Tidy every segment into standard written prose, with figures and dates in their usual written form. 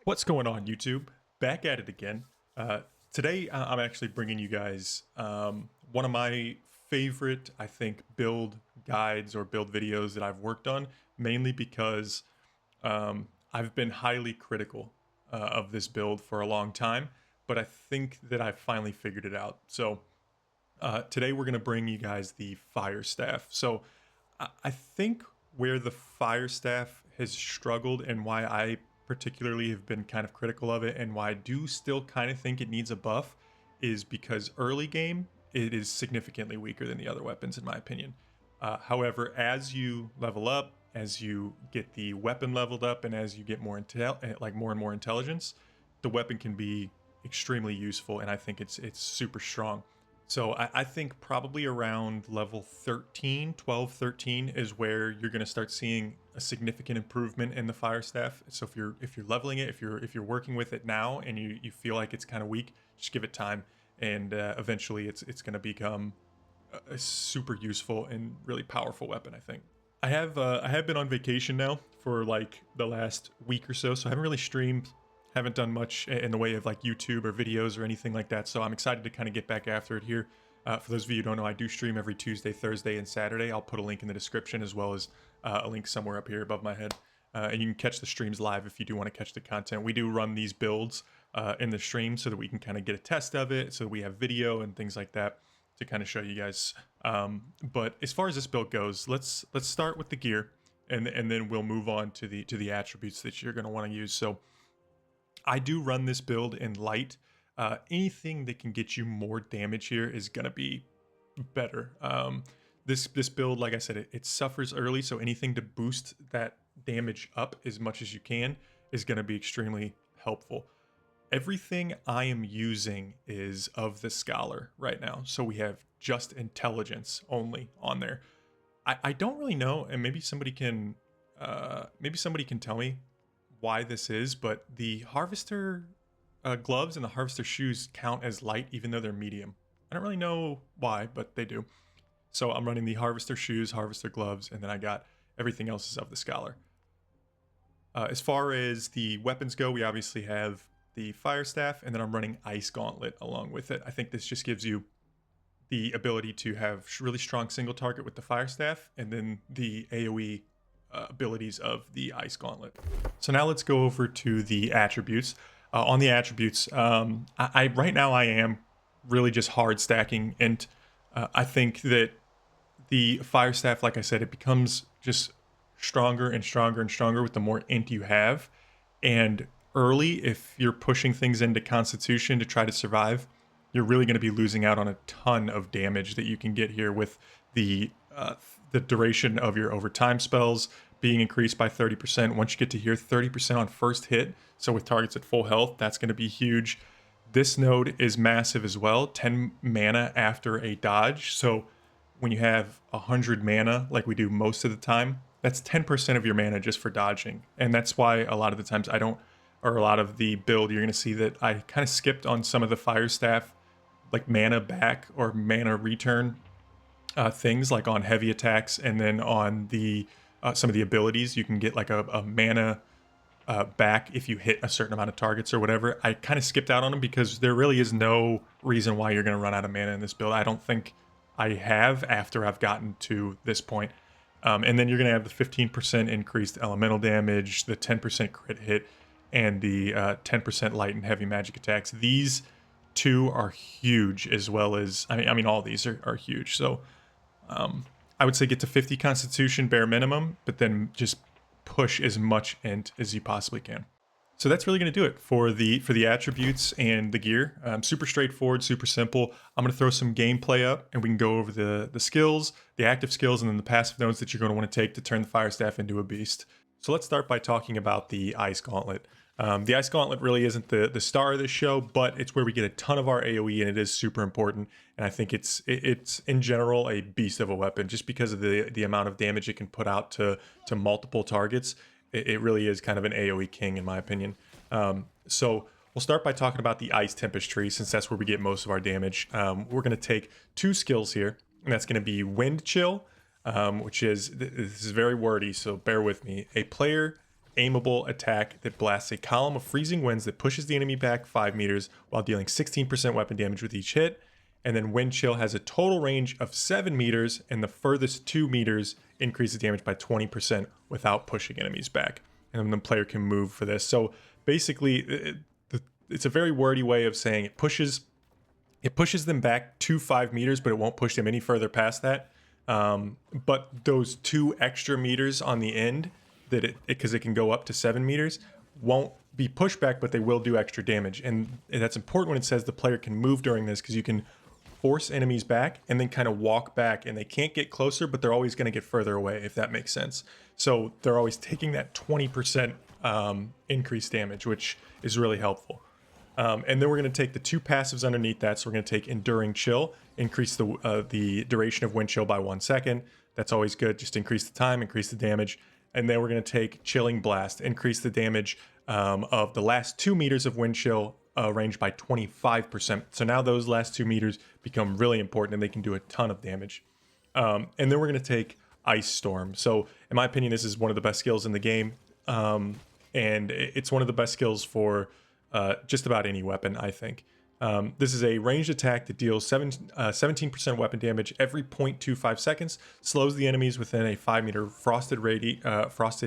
What's going on, YouTube? Back at it again. Uh, Today, I'm actually bringing you guys one of my favorite, I think, build guides or build videos that I've worked on, mainly because I've been highly critical of this build for a long time, but I think that I've finally figured it out. So today, we're going to bring you guys the Fire Staff. So I think where the Fire Staff has struggled and why I particularly have been kind of critical of it and why I do still kind of think it needs a buff is because early game it is significantly weaker than the other weapons in my opinion. However, as you level up, as you get the weapon leveled up, and as you get more like more and more intelligence, the weapon can be extremely useful, and I think it's super strong. So I think probably around level 13, 12, 13 is where you're going to start seeing a significant improvement in the fire staff. So if you're leveling it, if you're working with it now and you feel like it's kind of weak, just give it time, and eventually it's going to become a super useful and really powerful weapon, I think. I have been on vacation now for like the last week or so, so I haven't really streamed, haven't done much in the way of like YouTube or videos or anything like that. So I'm excited to kind of get back after it here. For those of you who don't know, I do stream every Tuesday, Thursday, and Saturday. I'll put a link in the description as well as a link somewhere up here above my head. And you can catch the streams live if you do want to catch the content. We do run these builds in the stream so that we can kind of get a test of it, so that we have video and things like that to kind of show you guys. But as far as this build goes, let's start with the gear, and then we'll move on to the attributes that you're going to want to use. So I do run this build in light. Anything that can get you more damage here is going to be better. This build, like I said, it suffers early, so anything to boost that damage up as much as you can is going to be extremely helpful. Everything I am using is of the scholar right now, so we have just intelligence only on there. I don't really know, and maybe somebody can tell me why this is, but the harvester gloves and the harvester shoes count as light even though they're medium. I don't really know why, but they do. So I'm running the harvester shoes, harvester gloves, and then I got everything else is of the scholar. As far as the weapons go, we obviously have the fire staff, and then I'm running ice gauntlet along with it. I think this just gives you the ability to have really strong single target with the fire staff, and then the AoE abilities of the ice gauntlet. So now let's go over to the attributes. On the attributes, I right now I am really just hard stacking int. I think that the fire staff, like I said, it becomes just stronger and stronger and stronger with the more int you have. And early, if you're pushing things into constitution to try to survive, you're really going to be losing out on a ton of damage that you can get here with the duration of your overtime spells being increased by 30%. Once you get to here, 30% on first hit. So with targets at full health, that's going to be huge. This node is massive as well, 10 mana after a dodge. So when you have 100 mana, like we do most of the time, that's 10% of your mana just for dodging. And that's why a lot of the times I don't, or a lot of the build, you're going to see that I kind of skipped on some of the fire staff, like mana back or mana return things, like on heavy attacks, and then on the some of the abilities, you can get like a mana back if you hit a certain amount of targets or whatever. I kind of skipped out on them because there really is no reason why you're going to run out of mana in this build. I don't think I have after I've gotten to this point. And then you're going to have the 15% increased elemental damage, the 10% crit hit, and the 10% light and heavy magic attacks. These two are huge, as well as I mean all these are huge. So I would say get to 50 constitution bare minimum, but then just push as much int as you possibly can. So that's really going to do it for the attributes and the gear. Super straightforward, super simple. I'm going to throw some gameplay up, and we can go over the skills, the active skills, and then the passive nodes that you're going to want to take to turn the fire staff into a beast. So let's start by talking about the ice gauntlet. The ice gauntlet really isn't the star of this show, but it's where we get a ton of our AoE, and it is super important. And I think it's in general a beast of a weapon, just because of the amount of damage it can put out to multiple targets. It really is kind of an AoE king, in my opinion. So we'll start by talking about the Ice Tempest tree, since that's where we get most of our damage. We're going to take two skills here, and that's going to be Wind Chill, which is, this is very wordy, so bear with me. A player aimable attack that blasts a column of freezing winds that pushes the enemy back 5 meters while dealing 16% weapon damage with each hit. And then Wind Chill has a total range of 7 meters, and the furthest 2 meters increases damage by 20% without pushing enemies back. And then the player can move for this. So basically, it's a very wordy way of saying it pushes them back to 5 meters, but it won't push them any further past that. But those 2 extra meters on the end, because it can go up to 7 meters, won't be pushback, but they will do extra damage. And that's important when it says the player can move during this, because you can force enemies back and then kind of walk back, and they can't get closer, but they're always going to get further away, if that makes sense. So they're always taking that 20% increased damage, which is really helpful. And then we're going to take the 2 passives underneath that. So we're going to take Enduring Chill, increase the duration of Wind Chill by 1 second. That's always good. Just increase the time, increase the damage. And then we're going to take Chilling Blast, increase the damage of the last 2 meters of Wind Chill range by 25%. So now those last 2 meters become really important, and they can do a ton of damage. And then we're going to take Ice Storm. So in my opinion, this is one of the best skills in the game. And it's one of the best skills for just about any weapon, I think. This is a ranged attack that deals 17% weapon damage every 0.25 seconds, slows the enemies within a 5 meter frosted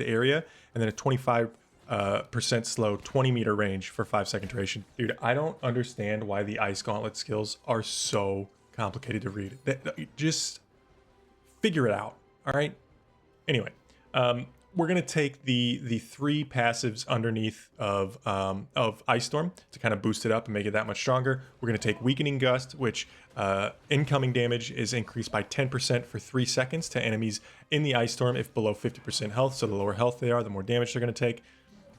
area, and then a 25% slow 20 meter range for 5-second duration. Dude, I don't understand why the Ice Gauntlet skills are so complicated to read. Just figure it out, all right? Anyway, we're going to take the 3 passives underneath of Ice Storm to kind of boost it up and make it that much stronger. We're going to take Weakening Gust, which incoming damage is increased by 10% for 3 seconds to enemies in the Ice Storm if below 50% health. So the lower health they are, the more damage they're going to take.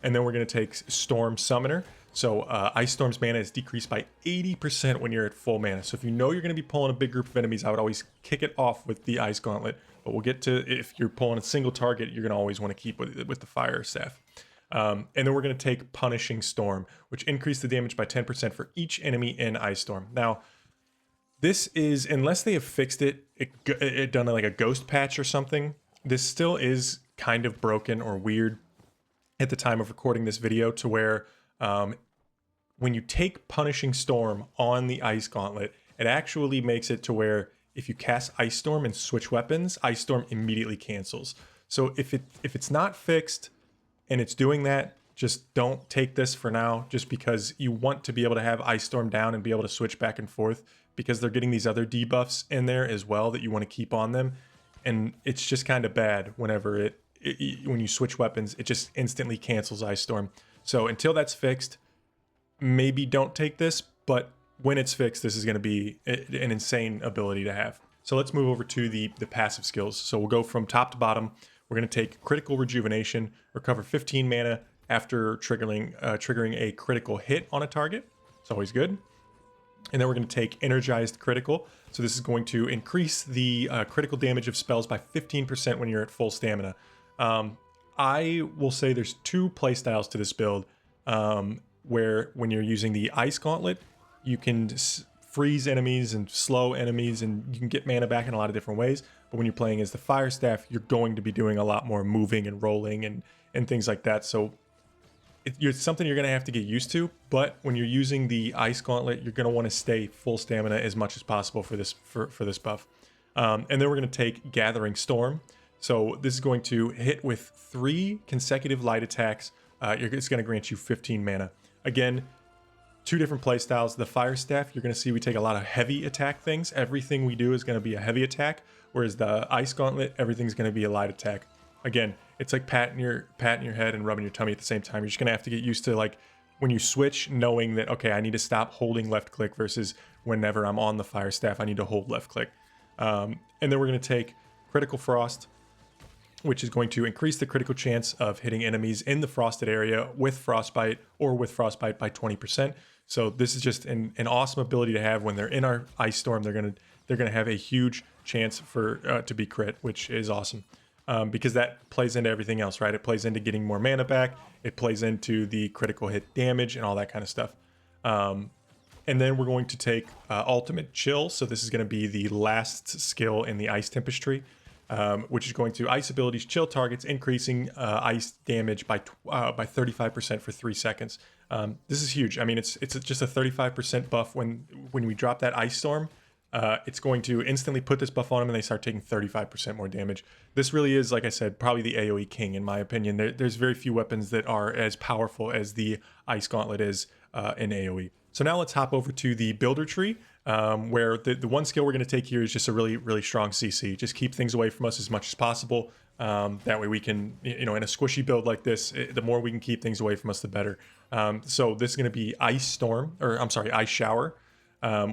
And then we're going to take Storm Summoner. So Ice Storm's mana is decreased by 80% when you're at full mana. So if you know you're going to be pulling a big group of enemies, I would always kick it off with the Ice Gauntlet. But we'll get to, if you're pulling a single target, you're going to always want to keep with the Fire Staff. And then we're going to take Punishing Storm, which increased the damage by 10% for each enemy in Ice Storm. Now, this is, unless they have fixed it done like a ghost patch or something, this still is kind of broken or weird at the time of recording this video, to where when you take Punishing Storm on the Ice Gauntlet, it actually makes it to where if you cast Ice Storm and switch weapons, Ice Storm immediately cancels. So if it's not fixed and it's doing that, just don't take this for now, just because you want to be able to have Ice Storm down and be able to switch back and forth, because they're getting these other debuffs in there as well that you want to keep on them. And it's just kind of bad whenever when you switch weapons, it just instantly cancels Ice Storm. So until that's fixed, maybe don't take this, but when it's fixed, this is going to be an insane ability to have. So let's move over to the passive skills. So we'll go from top to bottom. We're going to take Critical Rejuvenation, recover 15 mana after triggering a critical hit on a target. It's always good. And then we're going to take Energized Critical. So this is going to increase the critical damage of spells by 15% when you're at full stamina. I will say there's 2 playstyles to this build, where when you're using the Ice Gauntlet, you can freeze enemies and slow enemies, and you can get mana back in a lot of different ways. But when you're playing as the Fire Staff, you're going to be doing a lot more moving and rolling and things like that. So it's something you're going to have to get used to. But when you're using the Ice Gauntlet, you're going to want to stay full stamina as much as possible for this buff. And then we're going to take Gathering Storm. So this is going to hit with 3 consecutive light attacks. It's going to grant you 15 mana. Again, 2 different playstyles. The Fire Staff, you're going to see we take a lot of heavy attack things. Everything we do is going to be a heavy attack, whereas the Ice Gauntlet, everything's going to be a light attack. Again, it's like patting your head and rubbing your tummy at the same time. You're just going to have to get used to, like, when you switch, knowing that, okay, I need to stop holding left click, versus whenever I'm on the Fire Staff, I need to hold left click. And then we're going to take Critical Frost, which is going to increase the critical chance of hitting enemies in the frosted area with Frostbite or with Frostbite by 20%. So this is just an awesome ability to have when they're in our Ice Storm. They're gonna have a huge chance for to be crit, which is awesome, because that plays into everything else, right? It plays into getting more mana back. It plays into the critical hit damage and all that kind of stuff. And then we're going to take Ultimate Chill. So this is going to be the last skill in the Ice Tempestry. which is going to ice abilities, chill targets, increasing ice damage by 35% for 3 seconds. This is huge. I mean, it's just a 35% buff when we drop that ice storm. It's going to instantly put this buff on them and they start taking 35% more damage. This really is, like I said, probably the AoE king in my opinion. There's very few weapons that are as powerful as the Ice Gauntlet is in AoE. So now let's hop over to the builder tree, where the one skill we're going to take here is just a really, really strong CC. Just keep things away from us as much as possible. That way we can, in a squishy build like this, the more we can keep things away from us, the better. So this is going to be Ice Shower.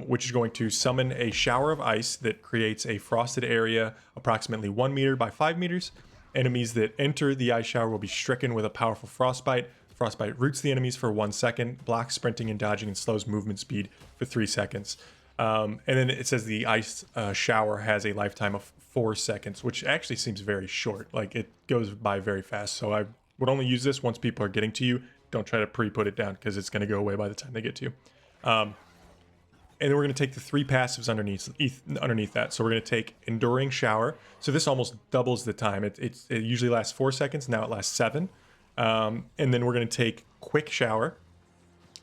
Which is going to summon a shower of ice that creates a frosted area approximately 1 meter by 5 meters. Enemies that enter the ice shower will be stricken with a powerful frostbite. Frostbite roots the enemies for 1 second, blocks sprinting and dodging, and slows movement speed for 3 seconds. And then it says the ice shower has a lifetime of 4 seconds, which actually seems very short. Like, it goes by very fast. So I would only use this once people are getting to you. Don't try to pre-put it down because it's going to go away by the time they get to you. And then we're going to take the 3 passives underneath that. So we're going to take Enduring Shower. So this almost doubles the time. It usually lasts 4 seconds. Now it lasts 7. And then we're going to take Quick Shower.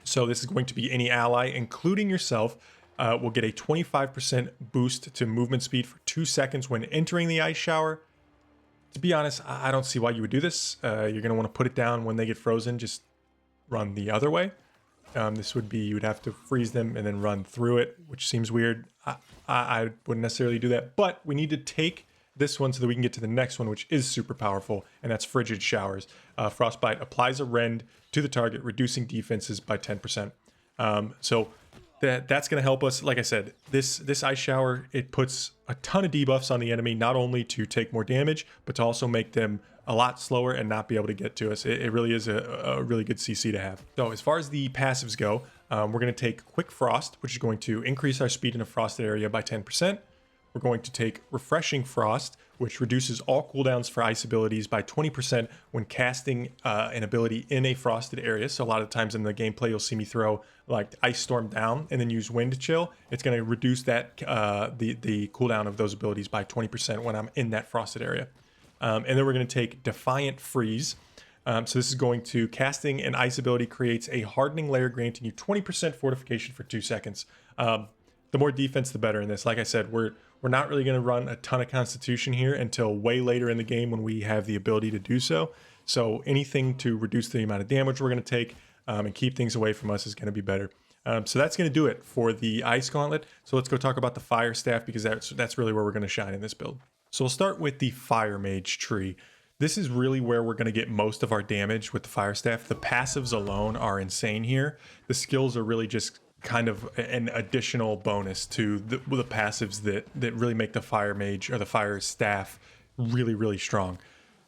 So this is going to be any ally, including yourself, will get a 25% boost to movement speed for 2 seconds when entering the ice shower. To be honest, I don't see why you would do this. You're going to want to put it down when they get frozen. Just run the other way. This would be, you would have to freeze them and then run through it, which seems weird. I wouldn't necessarily do that, but we need to take this one so that we can get to the next one, which is super powerful, and that's Frigid Showers. Frostbite applies a rend to the target, reducing defenses by 10%. So that's going to help us. Like I said, this ice shower, it puts a ton of debuffs on the enemy, not only to take more damage, but to also make them a lot slower and not be able to get to us. It really is a really good CC to have. So as far as the passives go, we're going to take Quick Frost, which is going to increase our speed in a frosted area by 10%. We're going to take Refreshing Frost, which reduces all cooldowns for ice abilities by 20% when casting an ability in a frosted area. So a lot of times in the gameplay, you'll see me throw like Ice Storm down and then use Wind Chill. It's going to reduce that the cooldown of those abilities by 20% when I'm in that frosted area. And then we're going to take Defiant Freeze. So this is going to, casting an ice ability creates a hardening layer granting you 20% fortification for 2 seconds. The more defense, the better in this. Like I said, we're not really going to run a ton of Constitution here until way later in the game when we have the ability to do so. So anything to reduce the amount of damage we're going to take and keep things away from us is going to be better. So that's going to do it for the Ice Gauntlet. So let's go talk about the Fire Staff, because that's really where we're going to shine in this build. So we'll start with the Fire Mage tree. This is really where we're going to get most of our damage with the Fire Staff. The passives alone are insane here. The skills are really just kind of an additional bonus to the passives that really make the Fire Mage or the Fire Staff really, really strong.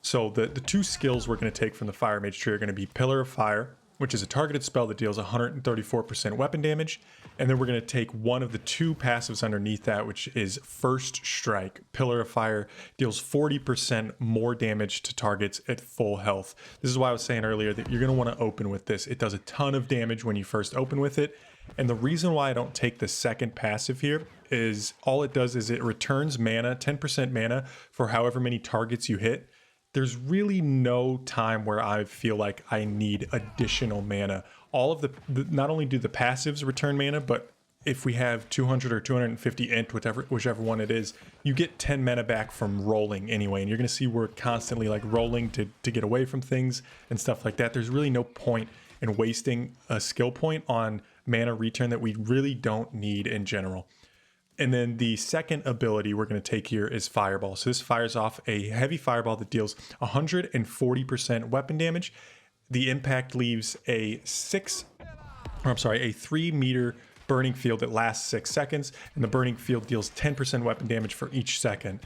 So the 2 skills we're going to take from the Fire Mage tree are going to be Pillar of Fire, which is a targeted spell that deals 134% weapon damage. And then we're going to take one of the 2 passives underneath that, which is First Strike. Pillar of Fire deals 40% more damage to targets at full health. This is why I was saying earlier that you're going to want to open with this. It does a ton of damage when you first open with it. And the reason why I don't take the second passive here is all it does is it returns mana, 10% mana for however many targets you hit. There's really no time where I feel like I need additional mana. All of the not only do the passives return mana, but if we have 200 or 250 int, whichever one it is, you get 10 mana back from rolling anyway. And you're going to see we're constantly like rolling to get away from things and stuff like that. There's really no point in wasting a skill point on mana return that we really don't need in general. And then the second ability we're going to take here is Fireball. So this fires off a heavy fireball that deals 140% weapon damage. The impact leaves a 3 meter burning field that lasts 6 seconds, and the burning field deals 10% weapon damage for each second.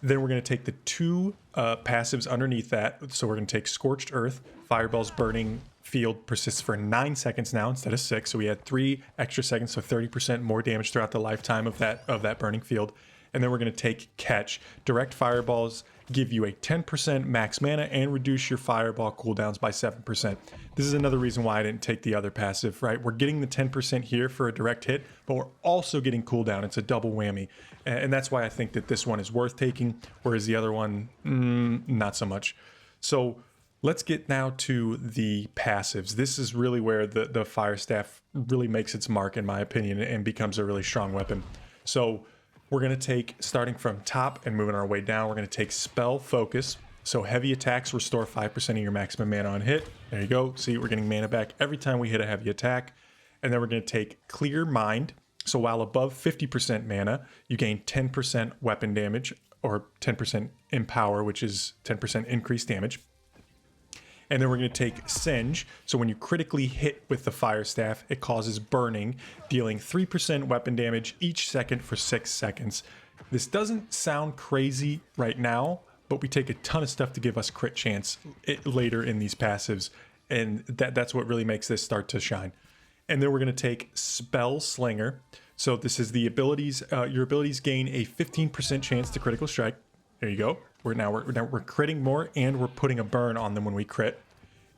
Then we're going to take the 2 passives underneath that. So we're going to take Scorched Earth. Fireball's burning field persists for 9 seconds now instead of 6. So we had 3 extra seconds, so 30% more damage throughout the lifetime of that burning field. And then we're going to take Catch. Direct fireballs give you a 10% max mana and reduce your fireball cooldowns by 7%. This is another reason why I didn't take the other passive, right? We're getting the 10% here for a direct hit, but we're also getting cooldown. It's a double whammy. And that's why I think that this one is worth taking, whereas the other one, not so much. So let's get now to the passives. This is really where the Fire Staff really makes its mark, in my opinion, and becomes a really strong weapon. So we're going to take, starting from top and moving our way down, we're going to take Spell Focus. So heavy attacks restore 5% of your maximum mana on hit. There you go. See, we're getting mana back every time we hit a heavy attack. And then we're going to take Clear Mind. So while above 50% mana, you gain 10% weapon damage, or 10% Empower, which is 10% increased damage. And then we're going to take Singe. So when you critically hit with the Fire Staff, it causes burning, dealing 3% weapon damage each second for 6 seconds. This doesn't sound crazy right now, but we take a ton of stuff to give us crit chance later in these passives. And that's what really makes this start to shine. And then we're going to take Spell Slinger. So this is the abilities, your abilities gain a 15% chance to critical strike. There you go. We're critting more, and we're putting a burn on them when we crit.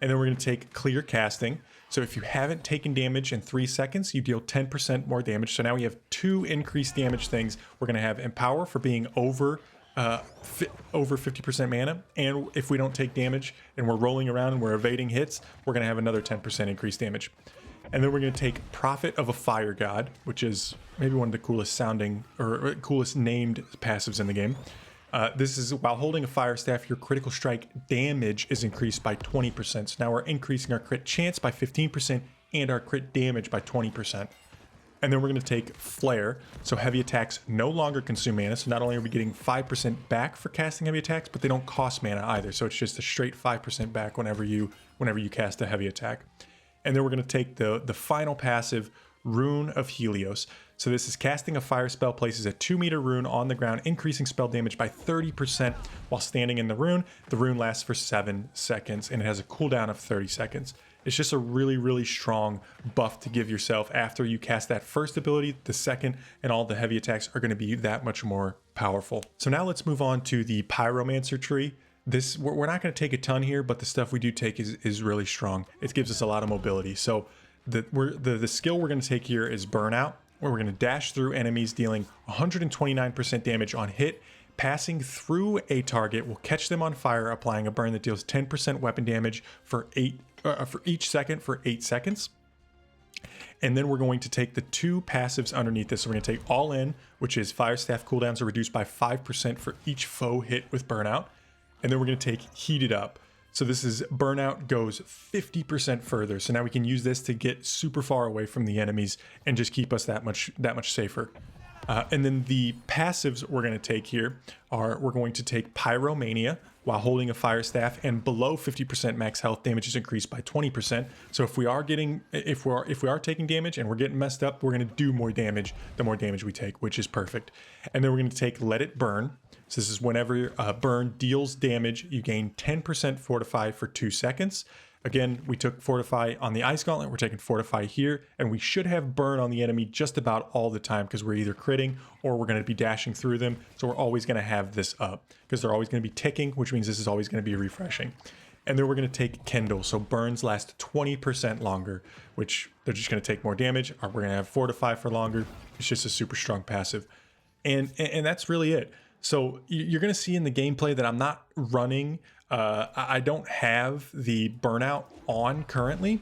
And then we're going to take Clear Casting. So if you haven't taken damage in 3 seconds, you deal 10% more damage. So now we have 2 increased damage things. We're going to have Empower for being over 50% mana. And if we don't take damage and we're rolling around and we're evading hits, we're going to have another 10% increased damage. And then we're going to take Prophet of a Fire God, which is maybe one of the coolest sounding or coolest named passives in the game. This is while holding a Fire Staff, your critical strike damage is increased by 20%. So now we're increasing our crit chance by 15% and our crit damage by 20%. And then we're going to take Flare. So heavy attacks no longer consume mana. So not only are we getting 5% back for casting heavy attacks, but they don't cost mana either. So it's just a straight 5% back whenever you cast a heavy attack. And then we're going to take the final passive, Rune of Helios. So this is casting a fire spell, places a 2-meter rune on the ground, increasing spell damage by 30% while standing in the rune. The rune lasts for 7 seconds and it has a cooldown of 30 seconds. It's just a really, really strong buff to give yourself after you cast that first ability. The second and all the heavy attacks are going to be that much more powerful. So now let's move on to the Pyromancer tree. We're not going to take a ton here, but the stuff we do take is really strong. It gives us a lot of mobility. So the skill we're going to take here is Burnout, where we're going to dash through enemies, dealing 129% damage on hit. Passing through a target will catch them on fire, applying a burn that deals 10% weapon damage for each second for 8 seconds. And then we're going to take the 2 passives underneath this. So we're going to take All In, which is Fire Staff cooldowns are reduced by 5% for each foe hit with Burnout. And then we're going to take Heated Up. So this is Burnout goes 50% further. So now we can use this to get super far away from the enemies and just keep us that much safer. And then the passives we're going to take here are, we're going to take Pyromania while holding a Fire Staff, and below 50% max health, damage is increased by 20%. So if we are taking damage and we're getting messed up, we're going to do more damage the more damage we take, which is perfect. And then we're going to take Let It Burn. So this is whenever burn deals damage, you gain 10% Fortify for 2 seconds. Again, we took Fortify on the Ice Gauntlet, we're taking Fortify here, and we should have burn on the enemy just about all the time because we're either critting or we're going to be dashing through them. So we're always going to have this up because they're always going to be ticking, which means this is always going to be refreshing. And then we're going to take Kindle. So burns last 20% longer, which they're just going to take more damage. Or we're going to have Fortify for longer. It's just a super strong passive. And that's really it. So you're going to see in the gameplay that I'm not running. I don't have the Burnout on currently.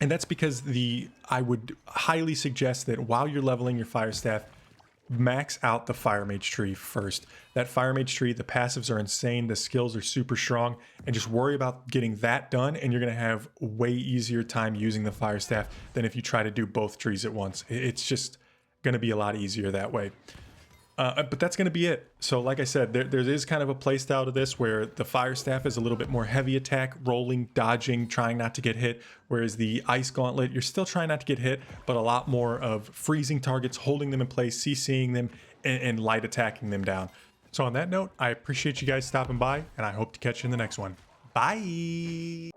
And that's because I would highly suggest that while you're leveling your Fire Staff, max out the Fire Mage tree first. That Fire Mage tree, the passives are insane, the skills are super strong, and just worry about getting that done, and you're going to have way easier time using the Fire Staff than if you try to do both trees at once. It's just going to be a lot easier that way. But that's going to be it. So like I said, there is kind of a play style to this where the Fire Staff is a little bit more heavy attack, rolling, dodging, trying not to get hit. Whereas the Ice Gauntlet, you're still trying not to get hit, but a lot more of freezing targets, holding them in place, CCing them, and light attacking them down. So on that note, I appreciate you guys stopping by, and I hope to catch you in the next one. Bye!